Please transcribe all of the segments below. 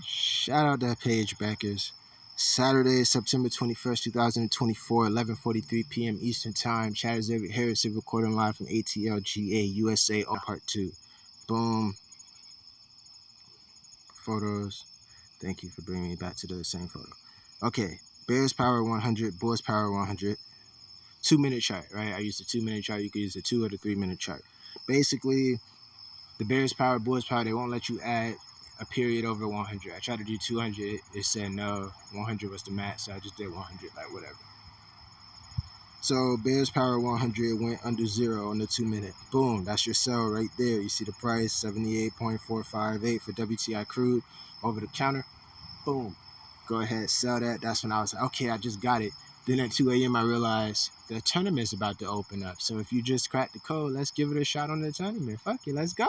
Shout out to page backers. Saturday, September 21st, 2024, 11:43 p.m. Eastern Time. Chatters Every Harrison recording live from ATL GA USA on part 2. Boom. Photos. Thank you for bringing me back to the same photo. Okay. Bears Power 100, Bulls Power 100. 2-minute chart, right? I used the 2-minute chart. You could use the 2 or the 3-minute chart. Basically, the Bears Power, Bulls Power, they won't let you add a period over 100. I tried to do 200. It said no. 100 was the max, so I just did 100, like whatever. So Bears Power 100 went under 0 on the 2-minute. Boom, that's your sell right there. You see the price, 78.458 for WTI crude over the counter. Boom, go ahead, sell that. That's when I was like, okay, I just got it. Then at 2 a.m. I realized the tournament's about to open up. So if you just cracked the code, let's give it a shot on the tournament. Fuck it, let's go,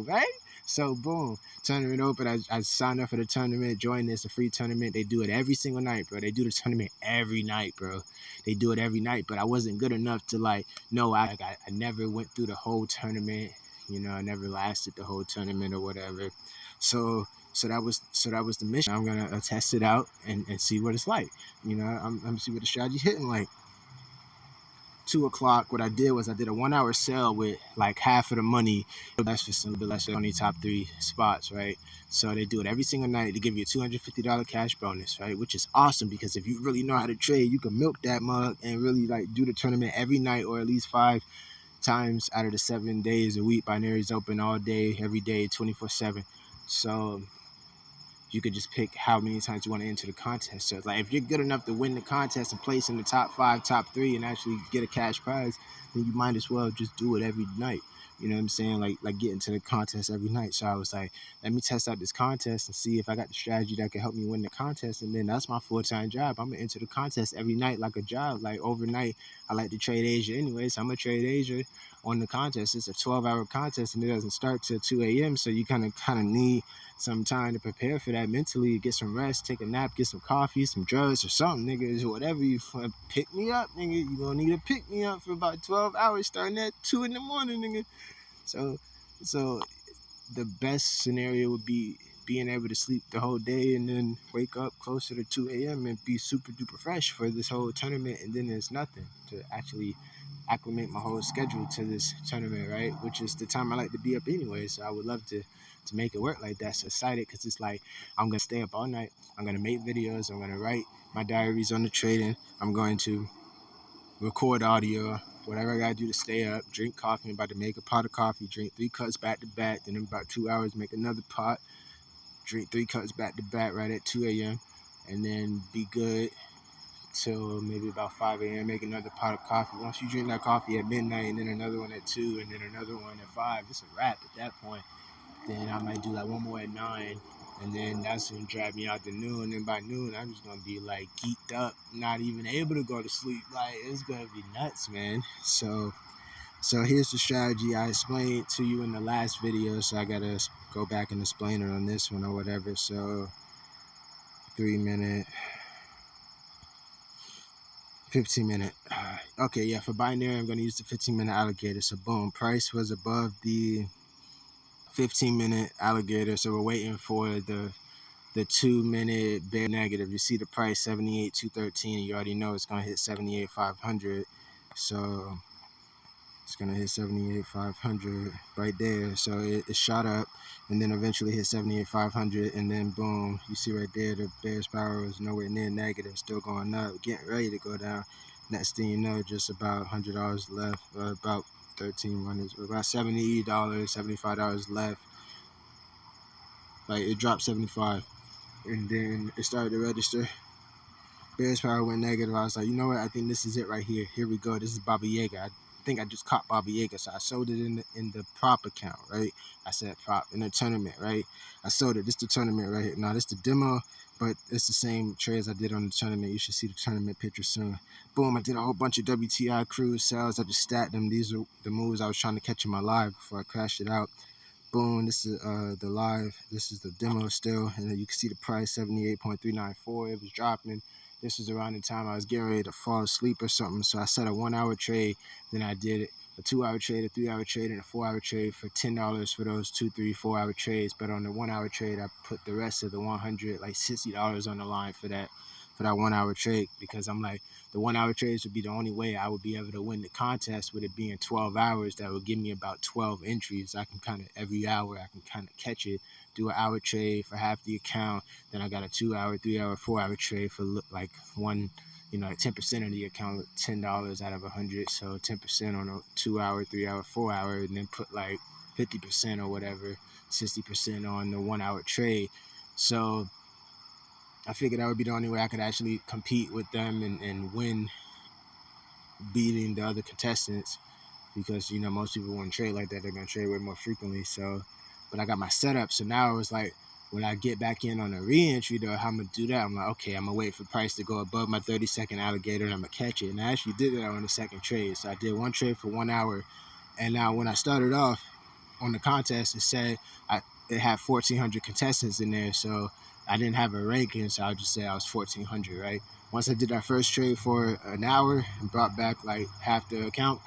right? So boom, tournament open. I signed up for the tournament, joined this, a free tournament. They do it every single night, bro. They do the tournament every night, bro. They do it every night, but I wasn't good enough to I never went through the whole tournament. You know, I never lasted the whole tournament or whatever. So that was the mission. I'm gonna test it out and see what it's like. You know, I'm gonna see what the strategy's hitting like. 2 o'clock, what I did was I did a 1-hour sale with like half of the money. That's for some less on the top 3 spots, right? So they do it every single night. They give you a $250 cash bonus, right? Which is awesome because if you really know how to trade, you can milk that mug and really do the tournament every night or at least 5 times out of the 7 days a week. Binaries open all day, every day, 24/7. So you could just pick how many times you want to enter the contest. So it's like if you're good enough to win the contest and place in the top 5, top 3, and actually get a cash prize, then you might as well just do it every night. You know what I'm saying? Like get into the contest every night. So I was like, let me test out this contest and see if I got the strategy that can help me win the contest. And then that's my full-time job. I'm gonna enter the contest every night like a job. Like overnight, I like to trade Asia anyway, so I'm gonna trade Asia on the contest. It's a 12-hour contest and it doesn't start till 2 a.m. So you kind of need some time to prepare for that mentally, get some rest, take a nap, get some coffee, some drugs or something, nigga. Whatever you pick me up, nigga. You gonna need to pick me up for about 12 hours starting at 2 in the morning, nigga. So the best scenario would be being able to sleep the whole day and then wake up closer to 2 a.m. and be super duper fresh for this whole tournament. And then there's nothing to actually acclimate my whole schedule to this tournament, right? Which is the time I like to be up anyway. So I would love to make it work like that. So excited because it's like I'm gonna stay up all night. I'm gonna make videos. I'm gonna write my diaries on the trading. I'm going to record audio, whatever I gotta do to stay up. Drink coffee. I'm about to make a pot of coffee. Drink 3 cups back to back. Then in about 2 hours, make another pot. Drink 3 cups back to back right at 2 a.m. and then be good till maybe about 5 a.m. Make another pot of coffee. Once you drink that coffee at midnight and then another one at 2 and then another one at 5, it's a wrap at that point. Then I might do like one more at 9, and then that's gonna drive me out to noon. And then by noon, I'm just gonna be like geeked up, not even able to go to sleep. Like it's gonna be nuts, man. So here's the strategy I explained to you in the last video. So I gotta go back and explain it on this one or whatever. So 3-minute. 15-minute. Okay, yeah, for binary, I'm going to use the 15-minute alligator. So, boom, price was above the 15-minute alligator. So, we're waiting for the 2-minute bear negative. You see the price, 78,213. You already know it's going to hit 78,500. So, it's going to hit 78,500 right there. So, it shot up and then eventually hit 78,500. And then, boom, you see right there, the bear's power is nowhere near negative, still going up, getting ready to go down. Next thing you know, just about $100 left, about $13, about $70, $75 left. Like, it dropped 75. And then it started to register. Bear's power went negative. I was like, you know what? I think this is it right here. Here we go. This is Baba Yaga. I think I just caught Baba Yaga, so I sold it in the prop account, right? I said prop in the tournament, right? I sold it. This is the tournament right here. Now this is the demo, but it's the same trades I did on the tournament. You should see the tournament picture soon. Boom! I did a whole bunch of WTI cruise sales. I just stacked them. These are the moves I was trying to catch in my live before I crashed it out. Boom, this is the live. This is the demo still, and then you can see the price 78.394. It was dropping. This was around the time I was getting ready to fall asleep or something. So I set a 1-hour trade. Then I did a 2-hour trade, a 3-hour trade, and a 4-hour trade for $10 for those 2, 3, 4-hour trades. But on the 1-hour trade, I put the rest of the 100, like $60 on the line for that 1-hour trade, because I'm like, the 1-hour trades would be the only way I would be able to win the contest, with it being 12 hours. That would give me about 12 entries. I can kind of, every hour I can kind of catch it, do an hour trade for half the account. Then I got a 2-hour, 3-hour, 4-hour trade for like one, like 10% of the account, $10 out of 100. So 10% on a 2-hour, 3-hour, 4-hour, and then put like 50% or whatever, 60% on the 1-hour trade. So I figured that would be the only way I could actually compete with them and win, beating the other contestants, because most people wouldn't trade like that. They're gonna trade way more frequently. So, but I got my setup. So now it was like, when I get back in on a re-entry, though, how I'm gonna do that? I'm like, okay, I'm gonna wait for price to go above my 30-second alligator, and I'm gonna catch it. And I actually did that on the second trade. So I did one trade for 1 hour, and now when I started off on the contest, it said it had 1,400 contestants in there. So I didn't have a ranking, so I'll just say I was 1,400, right? Once I did that first trade for an hour and brought back like half the account,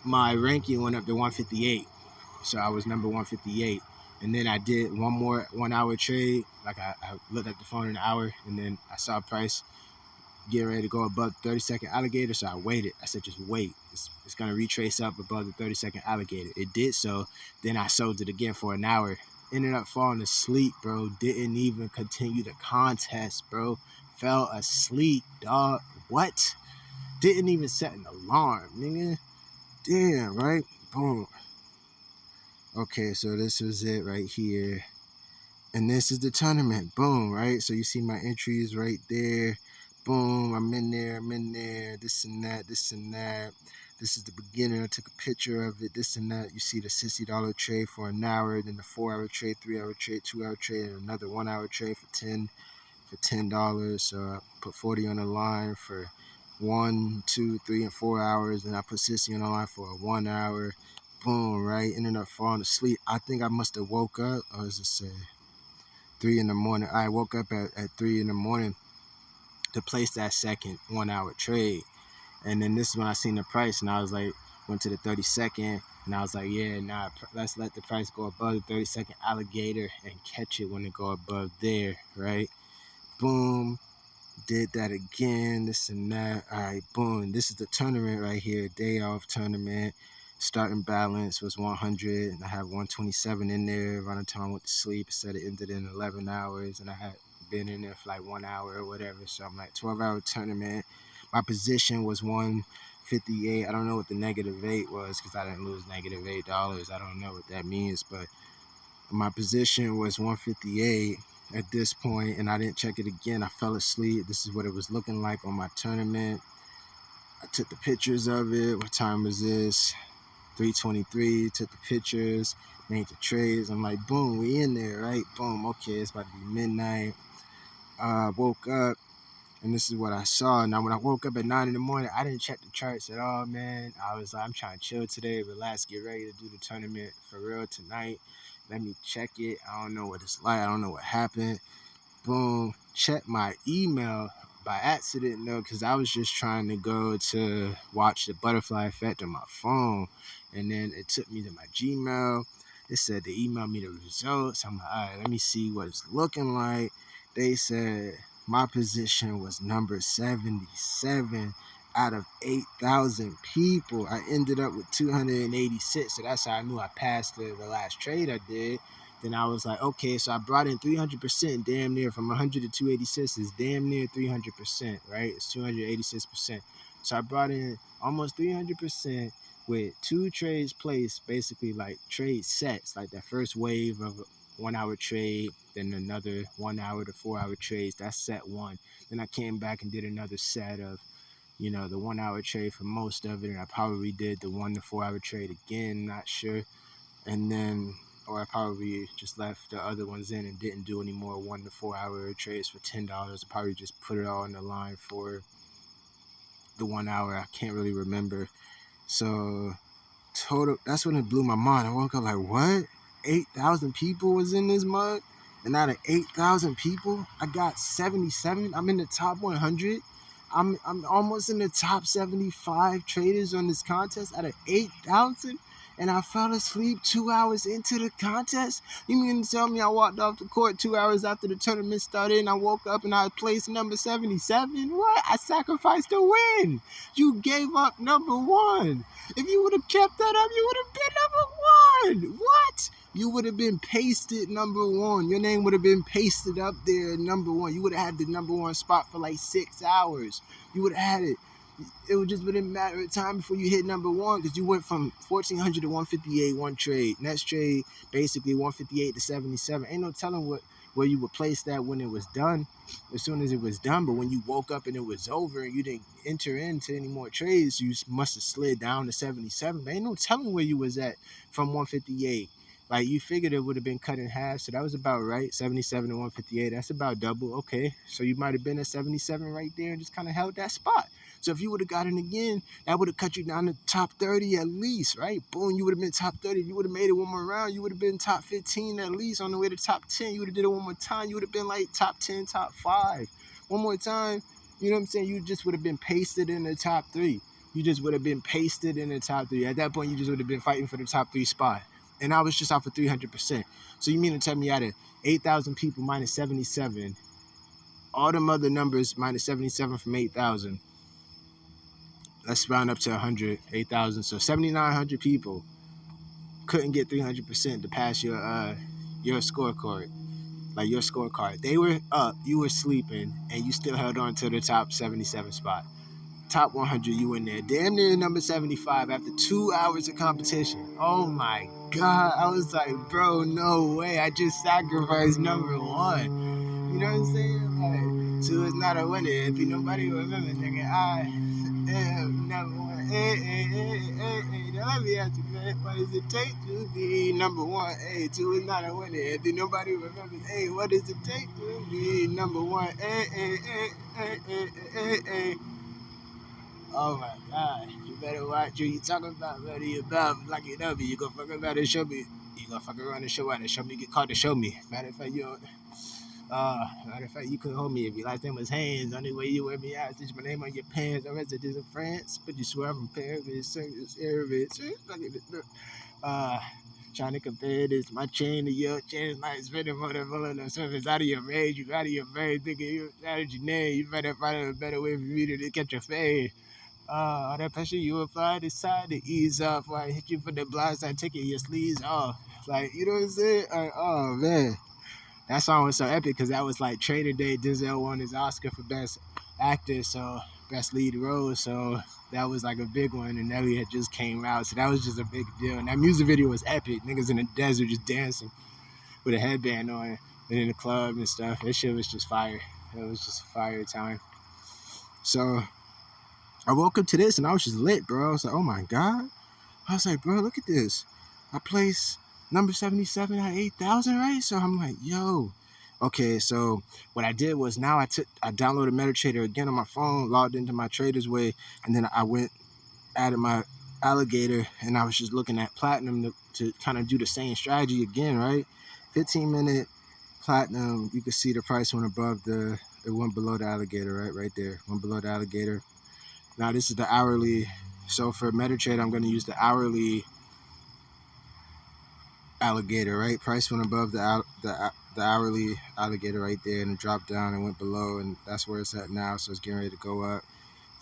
my ranking went up to 158. So I was number 158. And then I did one more 1-hour trade. Like I looked at the phone in an hour, and then I saw price getting ready to go above the 30-second alligator. So I waited. I said, just wait. It's going to retrace up above the 30-second alligator. It did so. Then I sold it again for an hour. Ended up falling asleep, bro. Didn't even continue the contest, bro. Fell asleep, dog. What? Didn't even set an alarm, nigga. Damn, right? Boom. Okay, so this was it right here. And this is the tournament. Boom, right? So you see my entries right there. Boom, I'm in there. This and that, this and that. This is the beginner. I took a picture of it, this and that. You see the $60 trade for an hour, then the 4-hour trade, 3-hour trade, 2-hour trade, and another 1-hour trade for $10. So I put 40 on the line for 1, 2, 3, and 4 hours, and I put 60 on the line for a 1 hour. Boom, right? Ended up falling asleep. I think I must have woke up, or does it say 3 in the morning? I woke up at 3 in the morning to place that second 1-hour trade. And then this is when I seen the price, and I was like, went to the 30-second, and I was like, yeah, nah, let's let the price go above the 30-second alligator and catch it when it go above there, right? Boom. Did that again, this and that. All right, boom. This is the tournament right here, day off tournament. Starting balance was 100, and I had 127 in there. Around the time I went to sleep, it said it ended in 11 hours, and I had been in there for like 1 hour or whatever. So I'm like, 12-hour tournament. My position was 158. I don't know what the -8 was, because I didn't lose -$8. I don't know what that means, but my position was 158 at this point, and I didn't check it again. I fell asleep. This is what it was looking like on my tournament. I took the pictures of it. What time was this? 3:23. Took the pictures, made the trades. I'm like, boom, we in there, right? Boom. Okay, it's about to be midnight. Woke up, and this is what I saw. Now, when I woke up at 9 in the morning, I didn't check the charts at all, man. I was like, I'm trying to chill today, relax, get ready to do the tournament for real tonight. Let me check it. I don't know what it's like. I don't know what happened. Boom. Check my email by accident, though, because I was just trying to go to watch the butterfly effect on my phone. And then it took me to my Gmail. It said they emailed me the results. I'm like, all right, let me see what it's looking like. They said my position was number 77 out of 8,000 people. I ended up with 286. So that's how I knew I passed the last trade I did. Then I was like, okay, so I brought in 300%, damn near, from 100 to 286 is damn near 300%, right? It's 286%. So I brought in almost 300% with 2 trades placed, basically like trade sets, like that first wave of 1-hour trade, then another 1-hour to 4-hour trades. That's set 1. Then I came back and did another set of, the 1-hour trade for most of it, and I probably did the 1 to 4-hour trade again, not sure. And then, or I probably just left the other ones in and didn't do any more 1 to 4-hour trades for $10. I probably just put it all on the line for the 1 hour. I can't really remember. So total, that's when it blew my mind. I woke up like, what? 8,000 people was in this mug? And out of 8,000 people, I got 77. I'm in the top 100. I'm almost in the top 75 traders on this contest out of 8,000, and I fell asleep 2 hours into the contest. You mean to tell me I walked off the court 2 hours after the tournament started, and I woke up and I placed number 77? What? I sacrificed to win. You gave up number 1. If you would have kept that up, you would have been number 1. What? You would have been pasted number 1. Your name would have been pasted up there number 1. You would have had the number 1 spot for like 6 hours. You would have had it. It would just been a matter of time before you hit number 1, because you went from 1,400 to 158 one trade. Next trade, basically 158 to 77. Ain't no telling where you would place that when it was done, as soon as it was done. But when you woke up and it was over and you didn't enter into any more trades, you must have slid down to 77. But ain't no telling where you was at from 158. Like, you figured it would have been cut in half, so that was about right. 77 to 158, that's about double. Okay, so you might have been at 77 right there and just kind of held that spot. So if you would have gotten again, that would have cut you down to top 30 at least, right? Boom, you would have been top 30. If you would have made it one more round, you would have been top 15 at least, on the way to top 10. You would have did it one more time. You would have been like top 10, top 5. One more time, you know what I'm saying? You just would have been pasted in the top 3. You just would have been pasted in the top 3. At that point, you just would have been fighting for the top 3 spot. And I was just off of 300%. So you mean to tell me out of 8,000 people minus 77, all them other numbers minus 77 from 8,000, let's round up to 100, 8,000. So 7,900 people couldn't get 300% to pass your scorecard, like your scorecard. They were up, you were sleeping, and you still held on to the top 77 spot. Top 100, you in there. Damn near number 75 after 2 hours of competition. Oh my God. I was like, bro, no way. I just sacrificed number 1. You know what I'm saying? Like, 2 is not a winner. If nobody remember, nigga, I am number 1. Hey. Now let me ask you, man, what does it take to be number 1? Hey, 2 is not a winner. If nobody remembers, hey, what does it take to be number 1? Hey. Oh my God, you better watch who you talking about, whether you about like it up. You gonna fuck about and show me. You gonna fuck around and show out and show me, get caught to show me. Matter of fact, you couldn't hold me if your last name was Haynes. Only way you wear me out is my name on your pants. I'm resident in France, but you swear I'm Paris, service, Arabic. Trying to compare this, my chain to your chain, like spinning for the bullet of surface out of your range. You out of your brain, thinking you out of your name. You better find a better way for me to catch your fade. All that pressure you apply, decide to ease off. While I hit you for the blast, I take your sleeves off. Like, you know what I'm saying? Like, oh man, that song was so epic because that was like Trader Day. Denzel won his Oscar for Best Actor, so Best Lead Role. So that was like a big one, and Elliot just came out, so that was just a big deal. And that music video was epic. Niggas in the desert just dancing with a headband on, and in the club and stuff. That shit was just fire. It was just fire time. So I woke up to this and I was just lit, bro. I was like, oh my God. I was like, bro, look at this. I placed number 77 at 8,000, right? So I'm like, yo. Okay, so what I did was now I downloaded MetaTrader again on my phone, logged into my Trader's Way, and then I went, added my alligator, and I was just looking at platinum to kind of do the same strategy again, right? 15-minute platinum, you can see the price went above it went below the alligator, right there, went below the alligator. Now this is the hourly. So for MetaTrader, I'm going to use the hourly alligator, right? Price went above the hourly alligator right there, and it dropped down and went below, and that's where it's at now. So it's getting ready to go up.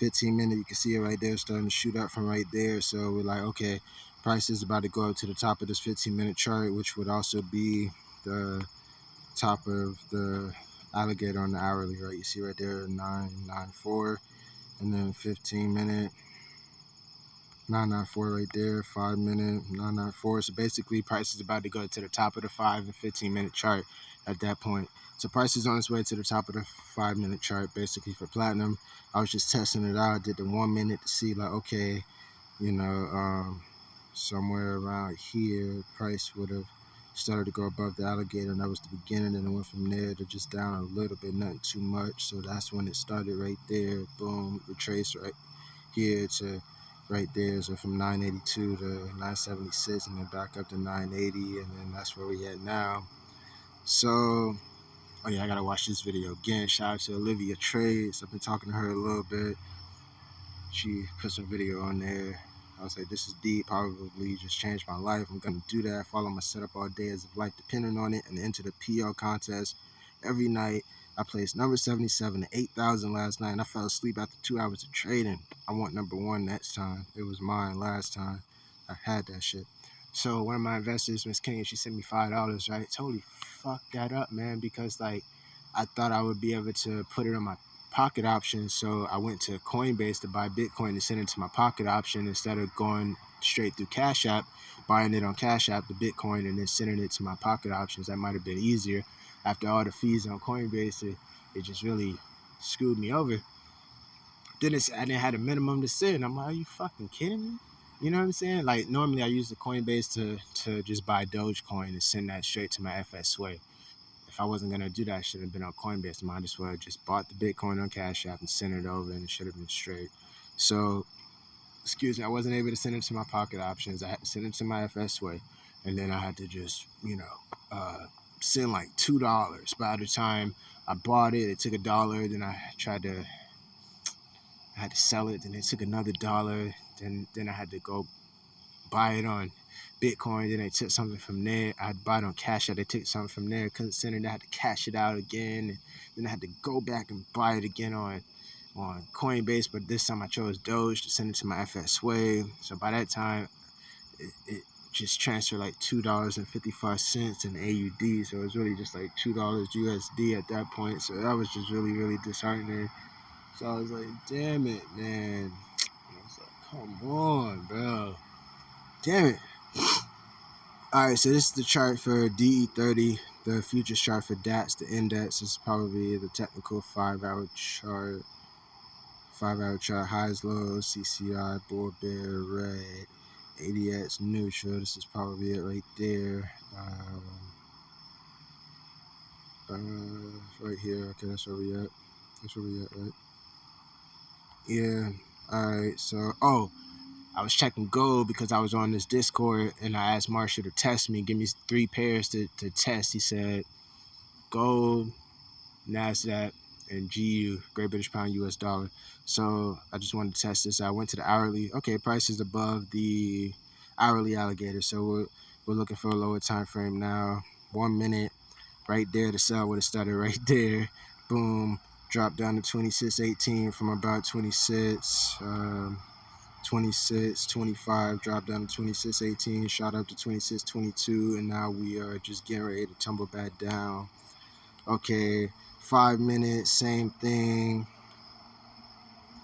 15-minute, you can see it right there, starting to shoot up from right there. So we're like, okay, price is about to go up to the top of this 15-minute chart, which would also be the top of the alligator on the hourly, right? You see right there, 994. And then 15-minute, 994 right there, 5-minute, 994. So basically, price is about to go to the top of the 5 and 15-minute chart at that point. So price is on its way to the top of the 5-minute chart, basically for platinum. I was just testing it out. I did the 1 minute to see, like, okay, you know, somewhere around here, price would have started to go above the alligator, and that was the beginning, and it went from there to just down a little bit, nothing too much. So that's when it started right there. Boom, retrace right here to right there. So from 982 to 976, and then back up to 980, and then that's where we at now. So Oh yeah, I gotta watch this video again. Shout out to Olivia Trades. I've been talking to her a little bit. She put some video on there. I was like, this is deep, probably just changed my life. I'm gonna do that, follow my setup all day as if life depending on it, and enter the PL contest every night. I placed number 77 at 8,000 last night, and I fell asleep after 2 hours of trading. I want number one next time. It was mine last time. I had that shit. So one of my investors, Miss King, she sent me $5, right? Totally fucked that up, man, because like I thought I would be able to put it on my pocket option. So I went to Coinbase to buy Bitcoin and send it to my pocket option instead of going straight through Cash App, buying it on Cash App, the Bitcoin, and then sending it to my pocket options. That might have been easier. After all the fees on Coinbase, it just really screwed me over. Then I didn't have a minimum to send. I'm like, are you fucking kidding me? You know what I'm saying? Like normally I use the Coinbase to just buy Dogecoin and send that straight to my FS Way. If I wasn't gonna do that, I should have been on Coinbase. Might as well just bought the Bitcoin on Cash App and sent it over, and it should have been straight. So, excuse me, I wasn't able to send it to my pocket options. I had to send it to my FS Way, and then I had to just, send like $2. By the time I bought it, it took $1. Then I had to sell it. Then it took another $1. Then I had to go buy it on Bitcoin, then they took something from there. I'd buy it on Cash App, they took something from there, couldn't send it, I had to cash it out again, and then I had to go back and buy it again on Coinbase, but this time I chose Doge to send it to my FS Way. So by that time, it just transferred like $2.55 in AUD, so it was really just like $2 USD at that point, so that was just really, really disheartening. So I was like, damn it, man. I was like, come on, bro. Damn it. All right, so this is the chart for DE30, the futures chart for DAX. The index is probably the technical 5-hour chart. 5-hour chart, highs, lows, CCI, bull, bear, red, ADX, neutral. This is probably it right there. Right here. Okay, that's where we at. That's where we at, right? Yeah. All right. So, I was checking gold because I was on this Discord and I asked Marshall to test me, give me 3 pairs to test. He said gold, NASDAQ, and GU, Great British Pound, US dollar. So I just wanted to test this. I went to the hourly. Okay, price is above the hourly alligator. So we're looking for a lower time frame now. 1 minute right there. The sell would have started right there. Boom. Dropped down to 26.18 from about 26. 26, 25, dropped down to 26.18, shot up to 26.22, and now we are just getting ready to tumble back down. Okay, 5 minutes, same thing.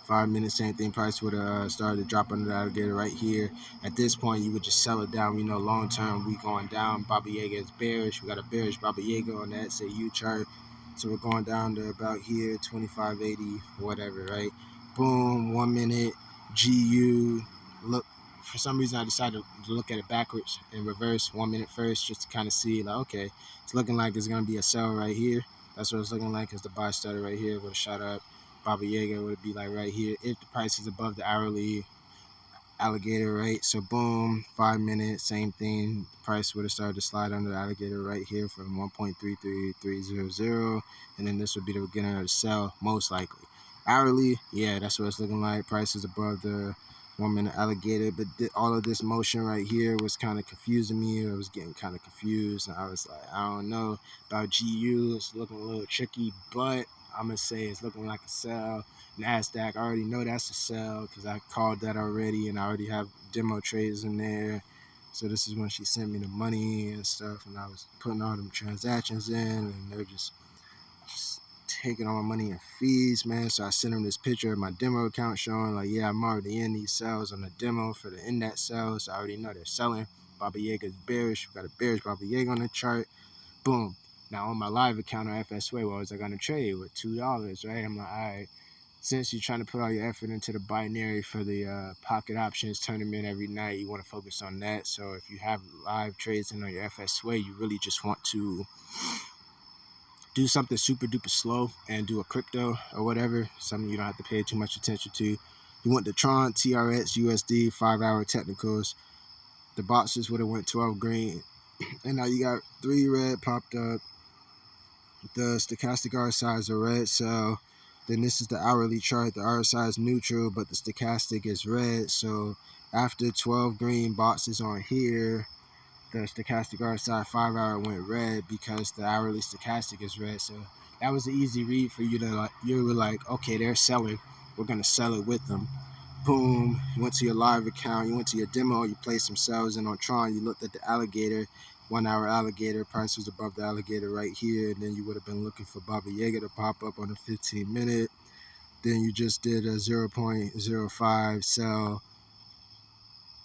5 minutes, same thing. Price would have started to drop under the alligator right here. At this point, you would just sell it down. Long term, we going down. Baba Yaga is bearish. We got a bearish Baba Yaga on that SAU chart. So we're going down to about here, 25.80, whatever, right? Boom, 1 minute, GU. Look, for some reason, I decided to look at it backwards in reverse, 1 minute first, just to kind of see, like, okay, it's looking like it's going to be a sell right here. That's what it's looking like, because the buy started right here, would have shot up. Baba Yaga would be like right here if the price is above the hourly alligator, right? So boom, 5 minutes, same thing. The price would have started to slide under the alligator right here from 1.33300, and then this would be the beginning of the sell, most likely. Hourly, yeah, that's what it's looking like. Price is above the 1 minute alligator, but all of this motion right here was kind of confusing me. I was getting kind of confused, and I was like, I don't know about GU. It's looking a little tricky, but I'm going to say it's looking like a sell. NASDAQ, I already know that's a sell because I called that already, and I already have demo trades in there. So this is when she sent me the money and stuff, and I was putting all them transactions in, and they're just taking all my money and fees, man. So I sent them this picture of my demo account showing, like, yeah, I'm already in these sales on the demo for the index sales. So I already know they're selling. Baba Yaga is bearish. We got a bearish Baba Yaga on the chart. Boom. Now on my live account on FSWay, what was I gonna trade with $2, right? I'm like, all right, since you're trying to put all your effort into the binary for the pocket options tournament every night, you want to focus on that. So if you have live trades in on your FSWay, you really just want to do something super duper slow and do a crypto or whatever, something you don't have to pay too much attention to. You want the Tron, TRX, USD, 5-hour technicals. The boxes would have went 12 green. And now you got 3 red popped up. The stochastic RSI is a red cell. Then this is the hourly chart. The RSI is neutral, but the stochastic is red. So after 12 green boxes on here, the stochastic RSI 5-hour went red because the hourly stochastic is red. So that was an easy read for you to like. You were like, okay, they're selling. We're gonna sell it with them. Boom. You went to your live account. You went to your demo. You placed some sales in on Tron. You looked at the alligator. 1 hour alligator price was above the alligator right here. And then you would have been looking for Baba Yaga to pop up on a 15-minute. Then you just did a 0.05 sell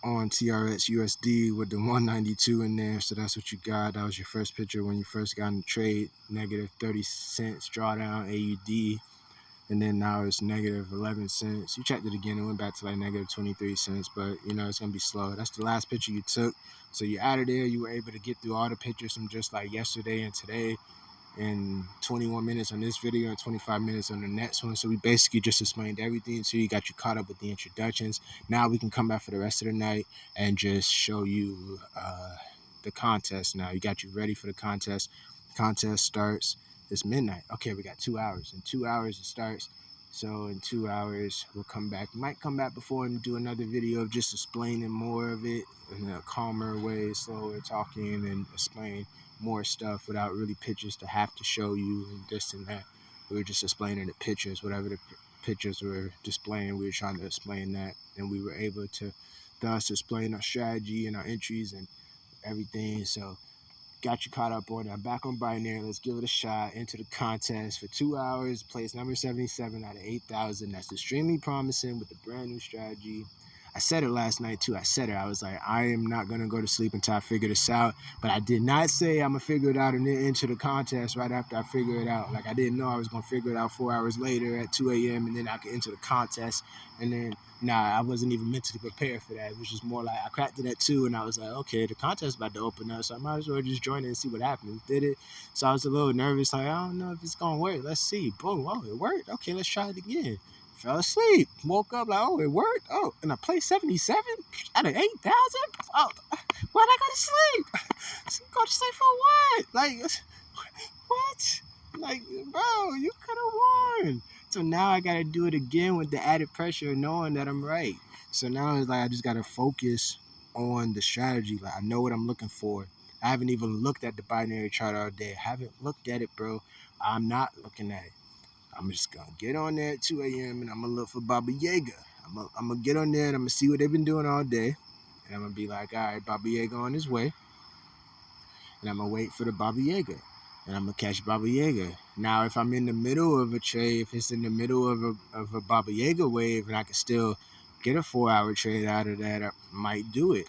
on TRX USD with the 192 in there. So that's what you got. That was your first picture when you first got in the trade. Negative 30 cents drawdown AUD. And then now it's negative 11 cents. You checked it again. It went back to like negative 23 cents. But, you know, it's going to be slow. That's the last picture you took. So you out of there. You were able to get through all the pictures from just like yesterday and today in 21 minutes on this video and 25 minutes on the next one. So we basically just explained everything. So you got you caught up with the introductions. Now we can come back for the rest of the night and just show you the contest. Now you got you ready for the contest. The contest starts. It's midnight. Okay, we got 2 hours. In 2 hours it starts. So in 2 hours we'll come back. Might come back before and do another video of just explaining more of it in a calmer way, slower talking, and explain more stuff without really pictures to have to show you and this and that. We were just explaining the pictures, whatever the pictures were displaying. We were trying to explain that, and we were able to thus explain our strategy and our entries and everything. So got you caught up on it. I'm back on binary. Let's give it a shot. Into the contest for 2 hours. Place number 77 out of 8,000. That's extremely promising with the brand new strategy. I said it last night too. I was like, I am not going to go to sleep until I figure this out. But I did not say I'm going to figure it out and then enter the contest right after I figure it out. Like I didn't know I was going to figure it out 4 hours later at 2 a.m. and then I could enter the contest. And then, nah, I wasn't even mentally prepared for that. It was just more like I cracked it at 2 and I was like, okay, the contest is about to open up. So I might as well just join it and see what happens. Did it. So I was a little nervous. Like, I don't know if it's going to work. Let's see. Boom. Oh, it worked. Okay, let's try it again. Fell asleep. Woke up like, oh, it worked. Oh, and I played 77 out of 8,000. Oh, why'd I go to sleep? Go to sleep for what? Like, what? Like, bro, you could have won. So now I gotta do it again with the added pressure of knowing that I'm right. So now it's like I just gotta focus on the strategy. Like I know what I'm looking for. I haven't even looked at the binary chart all day. I haven't looked at it, bro. I'm not looking at it. I'm just gonna get on there at 2 a.m. and I'm gonna look for Baba Yaga. I'm gonna get on there and I'm gonna see what they've been doing all day. And I'm gonna be like, all right, Baba Yaga on his way. And I'm gonna wait for the Baba Yaga. And I'm gonna catch Baba Yaga. Now, if I'm in the middle of a trade, if it's in the middle of a Baba Yaga wave and I can still get a 4-hour trade out of that, I might do it.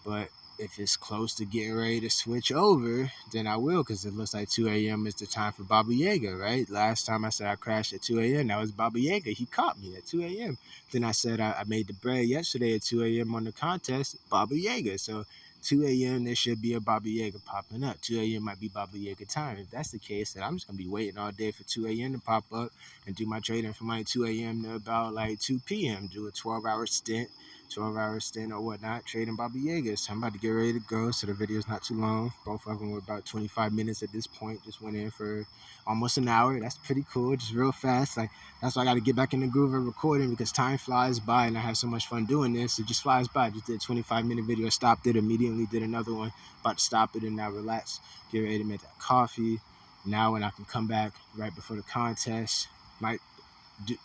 But if it's close to getting ready to switch over, then I will, because it looks like 2 a.m. is the time for Baba Yaga, right? Last time I said I crashed at 2 a.m., that was Baba Yaga. He caught me at 2 a.m. Then I said I made the bread yesterday at 2 a.m. on the contest, Baba Yaga. So 2 a.m. there should be a Baba Yaga popping up. 2 a.m. might be Baba Yaga time. If that's the case, then I'm just going to be waiting all day for 2 a.m. to pop up and do my trading from like 2 a.m. to about like 2 p.m. Do a 12-hour stint. 12-hour stint or whatnot, trading Baba Yaga. So I'm about to get ready to go. So the video's not too long. Both of them were about 25 minutes at this point. Just went in for almost an hour. That's pretty cool. Just real fast. Like that's why I got to get back in the groove of recording because time flies by and I have so much fun doing this. It just flies by. Just did a 25-minute video, stopped it, immediately did another one. About to stop it and now relax. Get ready to make that coffee. Now when I can come back right before the contest, might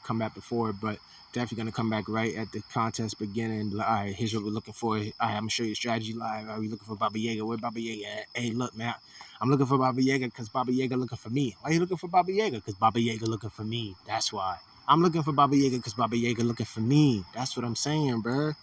come back before, but definitely gonna come back right at the contest beginning. Like, all right, here's what we're looking for. All right, I'm gonna show you strategy live. Are we looking for Baba Yaga? Where Baba Yaga at? Hey, look, man, I'm looking for Baba Yaga because Baba Yaga looking for me. Why are you looking for Baba Yaga? Because Baba Yaga looking for me. That's why. I'm looking for Baba Yaga because Baba Yaga looking for me. That's what I'm saying, bro.